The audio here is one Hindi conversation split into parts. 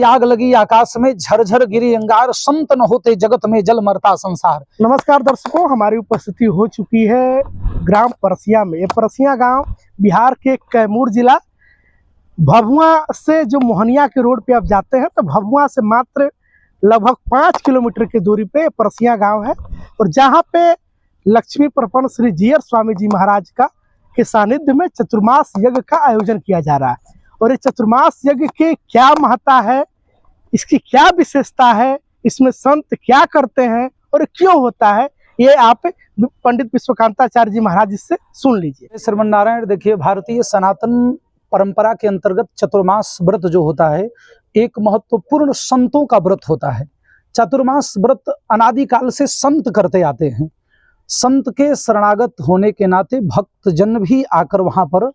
आग लगी आकाश में, झरझर गिरी अंगार, संत न होते जगत में, जल मरता संसार। नमस्कार दर्शकों, हमारी उपस्थिति हो चुकी है ग्राम परसिया में। ये परसिया गांव बिहार के कैमूर जिला भभुआ से जो मोहनिया के रोड पे आप जाते हैं तो भभुआ से मात्र लगभग 5 किलोमीटर की दूरी पे परसिया गांव है। और जहां पे लक्ष्मी प्रपन्न श्री जीयर स्वामी जी महाराज का के सानिध्य में चतुर्मास यज्ञ का आयोजन किया जा रहा है। और ये चतुर्मास यज्ञ की क्या महत्ता है, इसकी क्या विशेषता है, इसमें संत क्या करते हैं और क्यों होता है, ये आप पंडित विश्वकांताचार्य जी महाराज से सुन लीजिए। श्रीमन नारायण, देखिए, भारतीय सनातन परंपरा के अंतर्गत चतुर्मास व्रत जो होता है एक महत्वपूर्ण संतों का व्रत होता है। चतुर्मास व्रत अनादिकाल से संत करते आते हैं। संत के शरणागत होने के नाते भक्त जन भी आकर वहां पर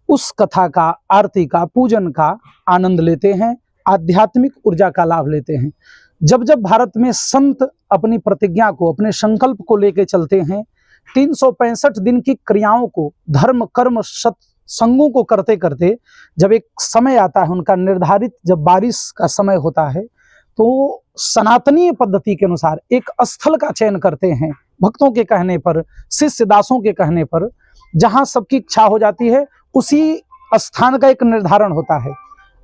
उस कथा का, आरती का, पूजन का आनंद लेते हैं, आध्यात्मिक ऊर्जा का लाभ लेते हैं। जब जब भारत में संत अपनी प्रतिज्ञा को, अपने संकल्प को लेकर चलते हैं, 365 दिन की क्रियाओं को, धर्म कर्म सत्संगों को करते करते जब एक समय आता है उनका निर्धारित, जब बारिश का समय होता है, तो सनातनीय पद्धति के अनुसार एक स्थल का चयन करते हैं। भक्तों के कहने पर, शिष्य दासों के कहने पर, जहां सबकी इच्छा हो जाती है उसी स्थान का एक निर्धारण होता है।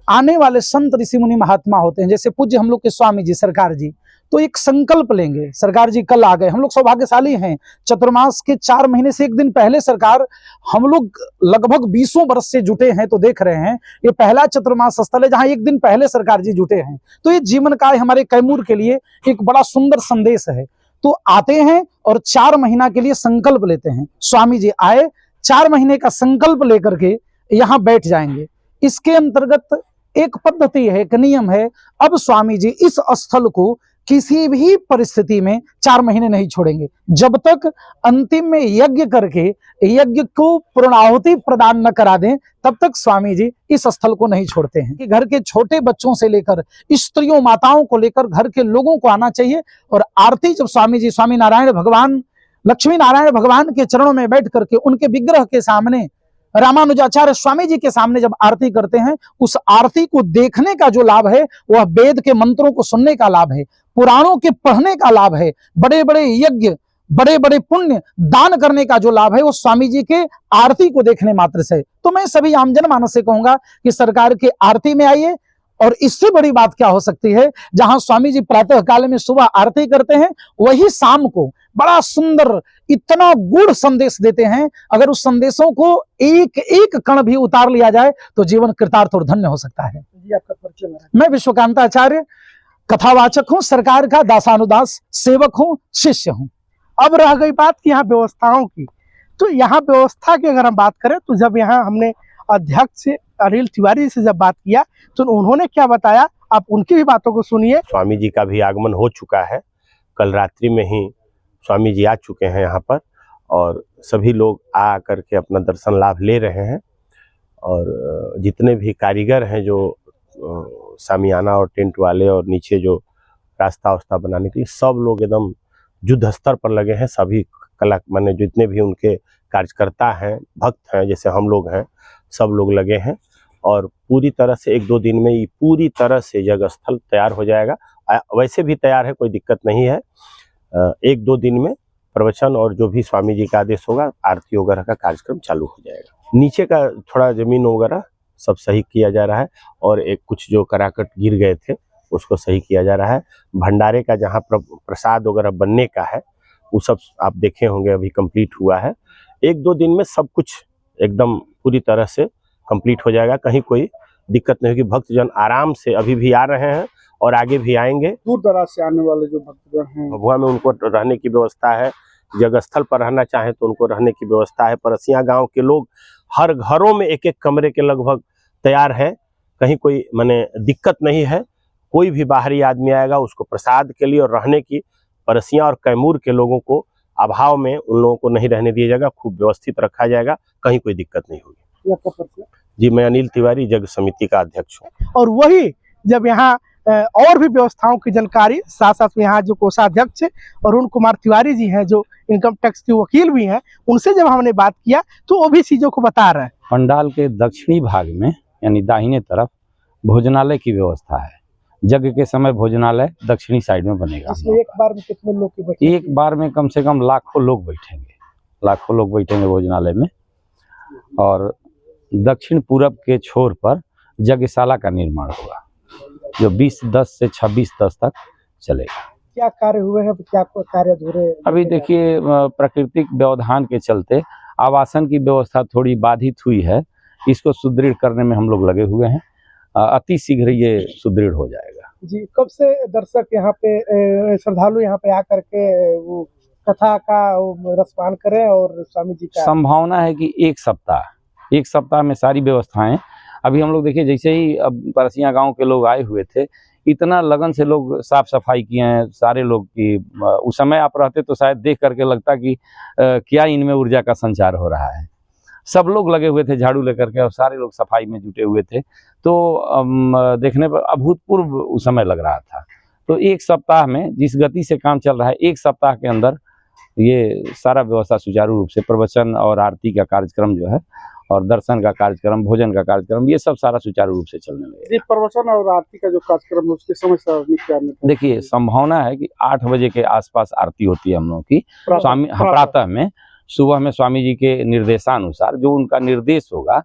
आने वाले संत ऋषि मुनि महात्मा होते हैं, जैसे पूज्य हम लोग के स्वामी जी, सरकार जी, तो एक संकल्प लेंगे। सरकार जी कल आ गए, हम लोग सौभाग्यशाली हैं। चतुर्मास के 4 महीने से 1 दिन पहले सरकार, हम लोग लगभग 20 वर्ष से जुटे हैं, तो देख रहे हैं ये पहला चतुर्मास स्थल है जहां 1 दिन पहले सरकार जी जुटे हैं। तो ये जीवन का हमारे कैमूर के लिए एक बड़ा सुंदर संदेश है। तो आते हैं और 4 महीना के लिए संकल्प लेते हैं। स्वामी जी आए, 4 महीने का संकल्प लेकर के यहाँ बैठ जाएंगे। इसके अंतर्गत एक पद्धति है, एक नियम है। अब स्वामी जी इस स्थल को किसी भी परिस्थिति में 4 महीने नहीं छोड़ेंगे, जब तक अंतिम में यज्ञ करके यज्ञ को पूर्णाहुति प्रदान न करा दें, तब तक स्वामी जी इस स्थल को नहीं छोड़ते हैं। कि घर के छोटे बच्चों से लेकर स्त्रियों, माताओं को लेकर घर के लोगों को आना चाहिए। और आरती जब स्वामी जी, स्वामी नारायण भगवान, लक्ष्मी नारायण भगवान के चरणों में बैठ करके उनके विग्रह के सामने, रामानुजाचार्य स्वामी जी के सामने जब आरती करते हैं, उस आरती को देखने का जो लाभ है वह वेद के मंत्रों को सुनने का लाभ है, पुराणों के पढ़ने का लाभ है, बड़े बड़े यज्ञ, बड़े बड़े पुण्य दान करने का जो लाभ है वो स्वामी जी के आरती को देखने मात्र से। तो मैं सभी आम जनमानस से कहूंगा कि सरकार के आरती में आइए। और इससे बड़ी बात क्या हो सकती है, जहां स्वामी जी प्रातः काल में सुबह आरती करते हैं, वही शाम को बड़ा सुंदर, इतना गूढ़ संदेश देते हैं। अगर उस संदेशों को एक एक कण भी उतार लिया जाए तो जीवन कृतार्थ और धन्य हो सकता है। जी, आपका परिचय? मैं विश्वकांताचार्य कथावाचक हूं, सरकार का दासानुदास सेवक हूं, शिष्य हूं। अब रह गई बात कि यहाँ व्यवस्थाओं की, तो यहाँ व्यवस्था की अगर हम बात करें तो जब यहाँ हमने अध्यक्ष अनिल तिवारी से जब बात किया तो उन्होंने क्या बताया, आप उनकी भी बातों को सुनिए। स्वामी जी का भी आगमन हो चुका है, कल रात्रि में ही स्वामी जी आ चुके हैं यहाँ पर, और सभी लोग आ करके अपना दर्शन लाभ ले रहे हैं। और जितने भी कारीगर हैं जो सामियाना और टेंट वाले और नीचे जो रास्ता वास्ता बनाने के लिए, सब लोग एकदम युद्ध स्तर पर लगे हैं। सभी कला माने जितने भी उनके कार्यकर्ता हैं, भक्त हैं, जैसे हम लोग हैं, सब लोग लगे हैं। और पूरी तरह से 1-2 दिन में ये पूरी तरह से जगह स्थल तैयार हो जाएगा। वैसे भी तैयार है, कोई दिक्कत नहीं है। 1-2 दिन में प्रवचन और जो भी स्वामी जी का आदेश होगा, आरती वगैरह का कार्यक्रम चालू हो जाएगा। नीचे का थोड़ा जमीन वगैरह सब सही किया जा रहा है, और एक कुछ जो कराकट गिर गए थे उसको सही किया जा रहा है। भंडारे का जहाँ प्रसाद वगैरह बनने का है वो सब आप देखे होंगे, अभी कंप्लीट हुआ है। 1-2 दिन में सब कुछ एकदम पूरी तरह से कंप्लीट हो जाएगा, कहीं कोई दिक्कत नहीं होगी। भक्तजन आराम से अभी भी आ रहे हैं और आगे भी आएंगे। दूर दराज से आने वाले जो भक्तजन हैं, भभुआ में उनको रहने की व्यवस्था है। जगह स्थल पर रहना चाहे तो उनको रहने की व्यवस्था है। परसिया गांव के लोग हर घरों में 1-1 कमरे के लगभग तैयार है, कहीं कोई माने दिक्कत नहीं है। कोई भी बाहरी आदमी आएगा उसको प्रसाद के लिए और रहने की, परसिया और कैमूर के लोगों को अभाव में उन लोगों को नहीं रहने दिया जाएगा, खूब व्यवस्थित रखा जाएगा, कहीं कोई दिक्कत नहीं होगी। जी, मैं अनिल तिवारी, जग समिति का अध्यक्ष हूँ। और वही जब यहाँ और भी व्यवस्थाओं की जानकारी, साथ साथ में यहाँ जो कोषाध्यक्ष अरुण कुमार तिवारी जी हैं, जो इनकम टैक्स के वकील भी हैं, उनसे जब हमने बात किया तो वो भी चीजों को बता रहे हैं। पंडाल के दक्षिणी भाग में यानी दाहिने तरफ भोजनालय की व्यवस्था है। यज्ञ के समय भोजनालय दक्षिणी साइड में बनेगा। इसमें एक बार में कितने लोग की बैठेंगे? एक बार में कम से कम लाखों लोग बैठेंगे भोजनालय में। और दक्षिण पूरब के छोर पर यज्ञशाला का निर्माण होगा जो 20-10 से 26-10 तक चलेगा। क्या कार्य हुए हैं, क्या कार्य अधूरे? अभी देखिए प्राकृतिक व्यवधान के चलते आवासन की व्यवस्था थोड़ी बाधित हुई है, इसको सुदृढ़ करने में हम लोग लगे हुए हैं। अति शीघ्र ये सुदृढ़ हो जाएगा। जी, कब से दर्शक यहाँ पे श्रद्धालु यहाँ पे आकर के वो कथा का रसपान करें और स्वामी जी का? संभावना है कि एक सप्ताह में सारी व्यवस्थाएं। अभी हम लोग देखिए जैसे ही अब परसिया गांव के लोग आए हुए थे, इतना लगन से लोग साफ सफाई किए हैं सारे लोग की। उस समय आप रहते तो शायद देख करके लगता कि क्या इनमें ऊर्जा का संचार हो रहा है। सब लोग लगे हुए थे झाड़ू लेकर के और सारे लोग सफाई में जुटे हुए थे, तो देखने पर अभूतपूर्व उस समय लग रहा था। तो एक सप्ताह में जिस गति से काम चल रहा है, एक सप्ताह के अंदर ये सारा व्यवस्था सुचारू रूप से प्रवचन और आरती का कार्यक्रम जो है और दर्शन का कार्यक्रम, भोजन का कार्यक्रम, ये सब सारा सुचारू रूप से चलने लगेगा। प्रवचन और आरती का जो कार्यक्रम है उसके समय से देखिए संभावना है कि 8 बजे के आसपास आरती होती है हम लोगों की स्वामी प्रातः में। सुबह में स्वामी जी के निर्देशानुसार जो उनका निर्देश होगा,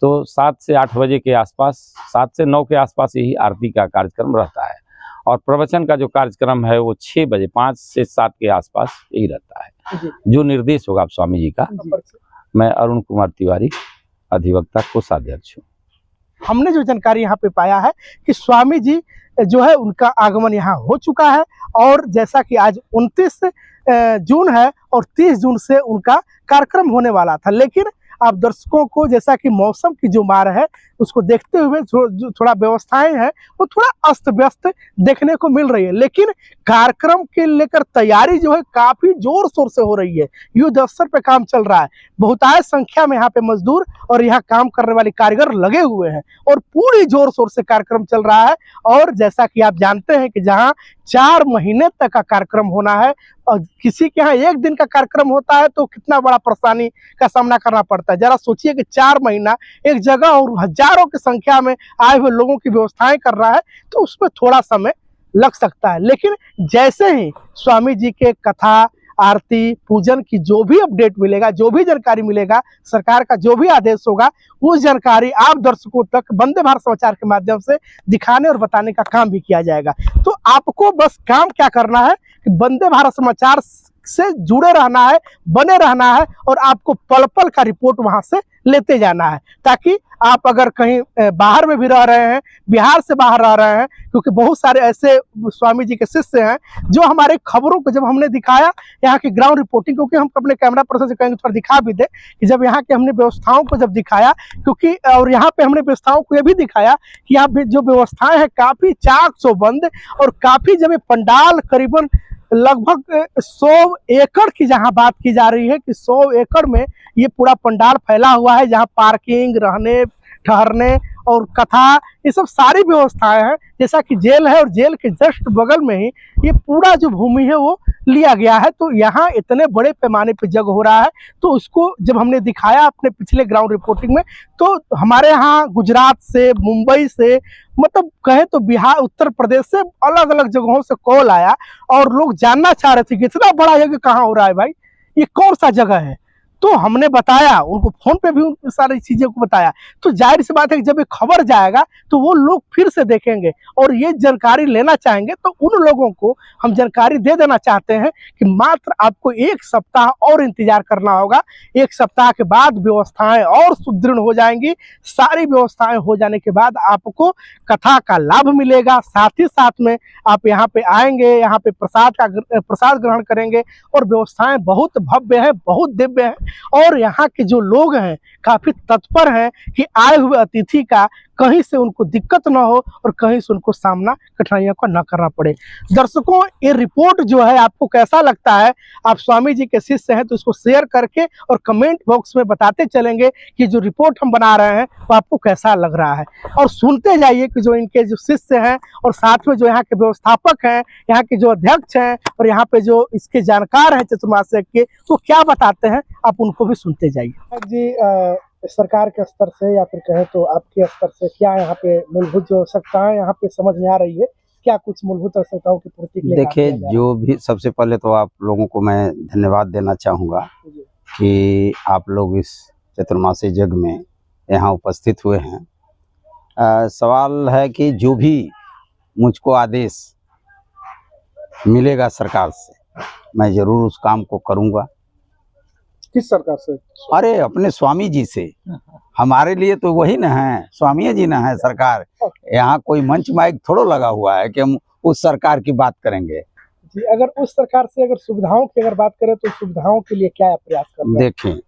तो 7 से 8 बजे के आसपास, 7 से 9 के आसपास यही आरती का कार्यक्रम रहता है। और प्रवचन का जो कार्यक्रम है वो 6 बजे, 5 से 7 के आसपास यही रहता है जो निर्देश होगा स्वामी जी का। मैं अरुण कुमार तिवारी, अधिवक्ता, कोषाध्यक्ष हूँ। हमने जो जानकारी यहाँ पे पाया है कि स्वामी जी जो है उनका आगमन यहाँ हो चुका है, और जैसा कि आज 29 जून है और 30 जून से उनका कार्यक्रम होने वाला था, लेकिन आप दर्शकों को जैसा कि मौसम की जो मार है उसको देखते हुए जो थोड़ा व्यवस्थाएं हैं वो थोड़ा अस्त व्यस्त देखने को मिल रही है, लेकिन कार्यक्रम के लेकर तैयारी जो है काफी जोर शोर से हो रही है। युद्ध स्तर पे काम चल रहा है, बहुतायत संख्या में यहाँ पे मजदूर और यहाँ काम करने वाले कारीगर लगे हुए हैं और पूरी जोर शोर से कार्यक्रम चल रहा है। और जैसा कि आप जानते हैं कि जहाँ 4 महीने तक का कार्यक्रम होना है और किसी के यहाँ 1 दिन का कार्यक्रम होता है तो कितना बड़ा परेशानी का सामना करना पड़ता है। जरा सोचिए कि 4 महीना एक जगह और हजारों की संख्या में आए हुए लोगों की व्यवस्थाएं कर रहा है, तो उसमें थोड़ा समय लग सकता है। लेकिन जैसे ही स्वामी जी के कथा, आरती, पूजन की जो भी अपडेट मिलेगा, जो भी जानकारी मिलेगा, सरकार का जो भी आदेश होगा, वो जानकारी आप दर्शकों तक वंदे भारत समाचार के माध्यम से दिखाने और बताने का काम भी किया जाएगा। तो आपको बस काम क्या करना है कि वंदे भारत समाचार से जुड़े रहना है, बने रहना है और आपको पल पल का रिपोर्ट वहां से लेते जाना है, ताकि आप अगर कहीं बाहर में भी रह रहे हैं, बिहार से बाहर रह रहे हैं, क्योंकि बहुत सारे ऐसे स्वामी जी के शिष्य हैं जो हमारे खबरों को जब हमने दिखाया यहाँ की ग्राउंड रिपोर्टिंग, क्योंकि हम अपने कैमरा पर्सन से कहेंगे थोड़ा दिखा भी दे कि जब यहाँ के हमने व्यवस्थाओं को जब दिखाया, क्योंकि और यहाँ पे हमने व्यवस्थाओं को ये भी दिखाया कि यहाँ पे जो व्यवस्थाएं हैं काफी चाक चौबंद और काफी जब पंडाल करीबन लगभग 100 एकड़ की जहां बात की जा रही है कि 100 एकड़ में ये पूरा पंडाल फैला हुआ है, जहां पार्किंग, रहने ठहरने और कथा, ये सब सारी व्यवस्थाएं हैं। जैसा कि जेल है और जेल के जस्ट बगल में ही ये पूरा जो भूमि है वो लिया गया है, तो यहाँ इतने बड़े पैमाने पे जग हो रहा है। तो उसको जब हमने दिखाया अपने पिछले ग्राउंड रिपोर्टिंग में, तो हमारे यहाँ गुजरात से, मुंबई से, मतलब कहे तो बिहार, उत्तर प्रदेश से अलग अलग जगहों से कॉल आया और लोग जानना चाह रहे थे कि इतना बड़ा जगह कहाँ हो रहा है भाई, ये कौन सा जगह है। तो हमने बताया उनको, फोन पे भी उन सारी चीज़ों को बताया। तो जाहिर सी बात है कि जब ये खबर जाएगा तो वो लोग फिर से देखेंगे और ये जानकारी लेना चाहेंगे। तो उन लोगों को हम जानकारी दे देना चाहते हैं कि मात्र आपको 1 सप्ताह और इंतजार करना होगा। 1 सप्ताह के बाद व्यवस्थाएं और सुदृढ़ हो जाएंगी। सारी व्यवस्थाएं हो जाने के बाद आपको कथा का लाभ मिलेगा, साथ ही साथ में आप यहाँ पे आएंगे, यहाँ पे प्रसाद ग्रहण करेंगे और व्यवस्थाएं बहुत भव्य है, बहुत दिव्य है। और यहाँ के जो लोग हैं काफी तत्पर हैं कि आए हुए अतिथि का कहीं से उनको दिक्कत ना हो और कहीं से उनको सामना कठिनाइयों का ना करना पड़े। दर्शकों, ये रिपोर्ट जो है आपको कैसा लगता है? आप स्वामी जी के शिष्य हैं तो इसको शेयर करके और कमेंट बॉक्स में बताते चलेंगे कि जो रिपोर्ट हम बना रहे हैं वो आपको कैसा लग रहा है। और सुनते जाइए कि जो इनके जो शिष्य हैं और साथ में जो यहाँ के व्यवस्थापक हैं, यहाँ के जो अध्यक्ष हैं और यहाँ पे जो इसके जानकार हैं चतुर्मास के, वो क्या बताते हैं, आप उनको भी सुनते जाइए। जी, सरकार के स्तर से या फिर कहें तो आपके स्तर से क्या यहाँ पे मूलभूत जो आवश्यकताएं यहाँ पे समझ में आ रही है क्या कुछ मूलभूत आवश्यकताओं की पूर्ति के लिए काम देखिए, किया जा रहा जो भी सबसे पहले तो आप लोगों को मैं धन्यवाद देना चाहूँगा जी। कि आप लोग इस चतुर्मासी यज्ञ में यहाँ उपस्थित हुए हैं। सवाल है कि जो भी मुझको आदेश मिलेगा सरकार से, मैं ज़रूर उस काम को करूँगा। किस सरकार से? अरे अपने स्वामी जी से, हमारे लिए तो वही न है, स्वामी जी न है सरकार। यहाँ कोई मंच माइक थोड़ा लगा हुआ है कि हम उस सरकार की बात करेंगे। जी, अगर उस सरकार से अगर सुविधाओं की अगर बात करें तो सुविधाओं के लिए क्या प्रयास कर रहे हैं? देखें,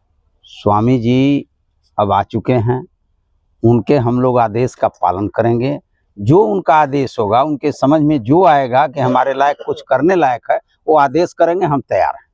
स्वामी जी अब आ चुके हैं, उनके हम लोग आदेश का पालन करेंगे। जो उनका आदेश होगा, उनके समझ में जो आएगा कि हमारे लायक कुछ करने लायक है, वो आदेश करेंगे, हम तैयार हैं।